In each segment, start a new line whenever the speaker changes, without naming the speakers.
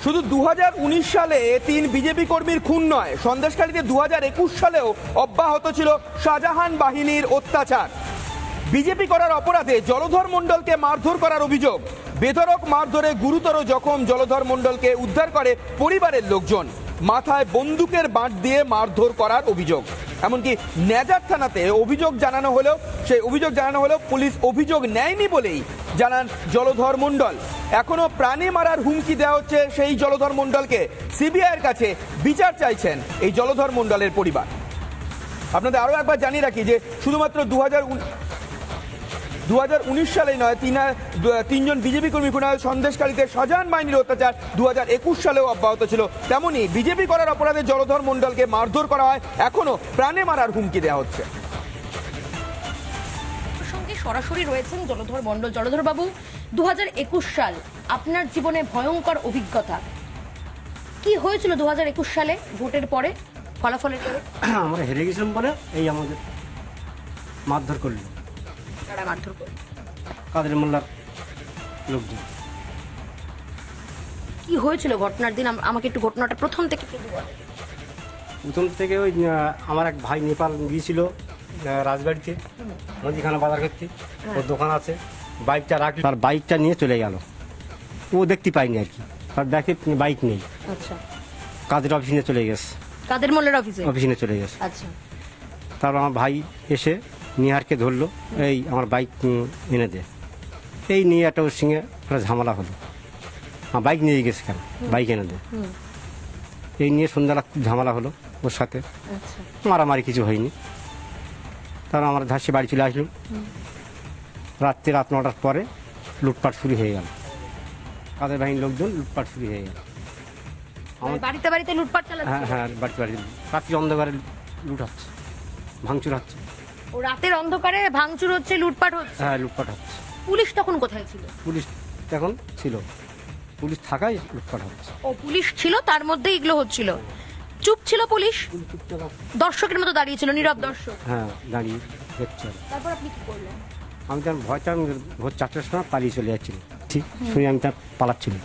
শুধু 2019 সালে 3 বিজেপি কর্মীর খুন নয়, সন্দেশখালীতে 2021 সালেও অব্যাহত ছিল শাহজাহান বাহিনীর অত্যাচার। বিজেপি করার অপরাধে জলধর মণ্ডলকে মারধর করার অভিযোগ। বেধড়ক মারধরে গুরুতর জখম জলধর মণ্ডলকে উদ্ধার করে পরিবারের লোকজন। মাথায় বন্দুকের বাঁট দিয়ে মারধর করার অভিযোগ। এমনকি নেজার থানাতে অভিযোগ জানানো হলেও পুলিশ অভিযোগ নেয়নি বলেই জানান জলধর মণ্ডল। এখনো প্রাণে মারার হুমকি দেওয়া হচ্ছে সেই জলধর মণ্ডলকে। সিবিআইয়ের কাছে বিচার চাইছেন এই জলধর মণ্ডলের পরিবার। আপনাদের আরো একবার জানিয়ে রাখি যে শুধুমাত্র 2019 সালেই নয়, তিনজন বিজেপি কর্মী খুন হয়। সন্দেশখালীতে শাহজাহান বাহিনীর অত্যাচার 2021 সালেও অব্যাহত ছিল। তেমনি বিজেপি করার অপরাধে জলধর মণ্ডলকে মারধর করা হয়, এখনো প্রাণে মারার হুমকি দেওয়া হচ্ছে।
সঙ্গে সরাসরি রয়েছেন জলধর মণ্ডল। জলধর বাবু, 2021 সাল আপনার জীবনে ভয়ঙ্কর অভিজ্ঞতা কি হয়েছিল? 2021 সালে ভোটের পরে, ফলাফলের পরে
আমরা হেরে গেছিলাম বলে এই আমাদের মারধর করলো।
মারধর করে
কাদের মোল্লার লোকজন।
কি হয়েছিল ঘটনার দিন? আমাকে একটু ঘটনাটা প্রথম থেকে
ওই আমার এক ভাই নেপাল গিয়েছিল রাজবাড়িতে, মুদিখানা বাজার করতে। ওর দোকান আছে, বাইকটা রাখলো, তার বাইকটা নিয়ে চলে গেল। ও দেখতে পাইনি আর কি, তার দেখে বাইক নেই।
আচ্ছা,
কাদের অফিসে নিয়ে চলে গেছে,
কাদের মোল্লার অফিসে নিয়ে
চলে গেছে।
আচ্ছা,
তারপর আমার ভাই এসে নিহারকে ধরলো, এই আমার বাইক এনে দে। এই নিয়ে একটা ওর সঙ্গে ঝামেলা হলো। আমার বাইক নিয়ে গেছে, কেন বাইক এনে দে, এই নিয়ে সন্ধ্যাবেলা ঝামেলা হলো ওর সাথে। মারামারি কিছু হয়নি। তারপর আমরা ধাসে বাড়ি চলে আসলাম। রাত 9টার পরে লুটপাট শুরু হয়ে গেল। কাদের বাহিনীর লোকজন লুটপাট শুরু হয়ে গেল।
বাড়িতে বাড়িতে লুটপাট চালাচ্ছে।
হ্যাঁ, বাড়িতে রাত্রি অন্ধকারে লুট হচ্ছে, ভাঙচুর হচ্ছে।
ও রাতের অন্ধকারে ভাঙচুর হচ্ছে, লুটপাট হচ্ছে।
হ্যাঁ, লুটপাট হচ্ছে।
পুলিশ তখন কোথায় ছিল?
পুলিশ তখন ছিল, পুলিশ থাকায় লুটপাট হচ্ছে।
ও পুলিশ ছিল, তার মধ্যে এগুলো হচ্ছিল। চুপ ছিল পুলিশ, দর্শকের মতো দাঁড়িয়ে ছিল, নীরব দর্শক।
হ্যাঁ, দাঁড়িয়ে দেখছে।
তারপর আপনি কি করলেন?
আমি তার ভয়টা, ভোর 4টার সময় পালিয়ে চলে যাচ্ছিল। ঠিক শুনে আমি তার পালাচ্ছিল,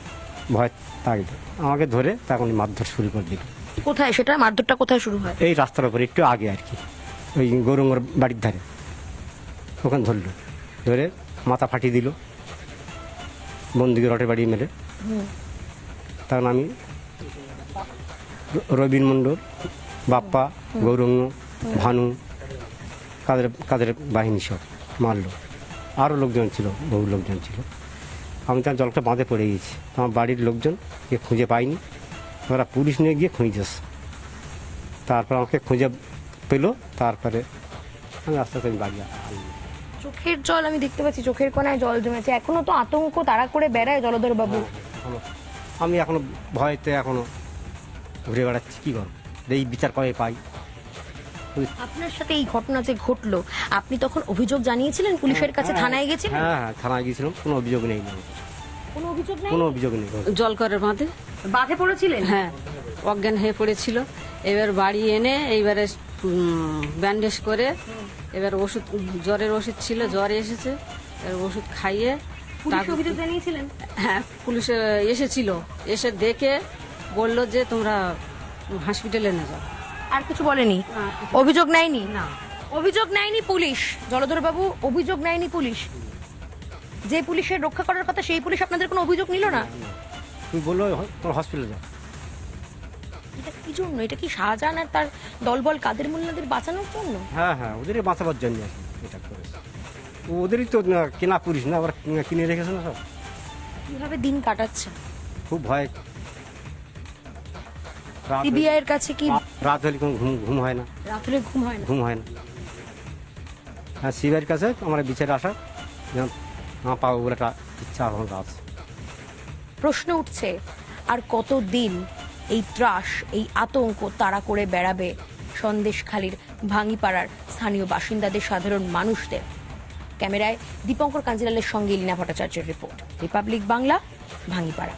ভয় তাগিয়ে আমাকে ধরে তখন মারধর শুরু করে দিল।
কোথায় সেটা মারধরটা কোথায় শুরু হয়?
এই রাস্তার উপরে একটু আগে আর কি, ওই গৌরঙ্গর বাড়ির ধারে। ওখানে ধরলো, ধরে মাথা ফাটিয়ে দিল বন্দুকের রটে বাড়ি মেরে। তখন আমি রবীন মণ্ডল, বাপ্পা, গৌরঙ্গ, ভানু, কাদের বাহিনী সব মারলো। আরও লোকজন ছিল, বহু লোকজন ছিল। আমি তার জলটা বাঁধে পড়ে গেছি। আমার বাড়ির লোকজনকে খুঁজে পাইনি, ওরা পুলিশ নিয়ে গিয়ে খুঁজেছে। তারপর আমাকে খুঁজে পেলো, তারপরে আমি আস্তে আস্তে বাড়ি আনলাম।
চোখের জল আমি দেখতে পাচ্ছি, চোখের কোনায় জল জমেছে। এখনো তো আতঙ্ক তাড়া করে বেড়ায় জলধর বাবু।
আমি এখনো ভয়তে এখনো ঘুরে বেড়াচ্ছি, কি করব, এই বিচার কবে পাই।
আপনার সাথে এই ঘটনা যে ঘটলো, আপনি তখন অভিযোগ জানিয়েছিলেন পুলিশের কাছে? থানায় গেছিলেন?
হ্যাঁ, থানায় গিয়েছিলাম, কোনো অভিযোগ নেই।
কোনো অভিযোগ নেই?
কোনো অভিযোগ নেই।
জলকরের
বাঁধে পড়েছিলেন?
হ্যাঁ, অজ্ঞান হয়ে পড়েছিল। এবার বাড়ি এনে এইবারে ব্যান্ডেজ করে, এবার ওষুধ, জ্বরের ওষুধ ছিল, জ্বর এসেছে, এবার ওষুধ খাইয়ে।
অভিযোগ জানিয়েছিলেন?
হ্যাঁ, পুলিশ এসেছিল, এসে দেখে বললো যে তোমরা হসপিটালে নিয়ে যাও।
আর কিছু বলেনি? অভিযোগ নেয়নি? না, অভিযোগ নেয়নি পুলিশ। জলধর বাবু, অভিযোগ নেয়নি পুলিশ। যে পুলিশের রক্ষা করার কথা সেই পুলিশ আপনাদের কোনো অভিযোগ নিল না?
তুই বললো হসপিটালে যাও।
এটা কি জন্য? এটা কি শাহজাহান আর তার দলবল কাদের মোল্লাদের বাঁচানোর জন্য?
হ্যাঁ, ওদেরই বাঁচাবার জন্য এটা করেছে। ওদেরই তো কেনা পুলিশ না, ওরা কিনে রেখেছে না সব।
কিভাবে দিন কাটাচ্ছে?
খুব ভয়।
সিবিআই এর কাছে কি
রাত হলে কোনো ঘুম হয় না?
রাত হলে ঘুম হয় না।
হ্যাঁ, সিবিআইয়ের কাছে আমরা বিচারে আসা না পাবো বলে একটা ইচ্ছা এখন আছে।
প্রশ্ন উঠছে, আর কতদিন এই ত্রাস, এই আতঙ্ক তাড়া করে বেড়াবে সন্দেশখালীর ভাঙিপাড়ার স্থানীয় বাসিন্দাদের, সাধারণ মানুষদের? ক্যামেরায় দীপঙ্কর কাঞ্জিলালের সঙ্গে লীনা ভট্টাচার্যের রিপোর্ট, রিপাবলিক বাংলা, ভাঙিপাড়া।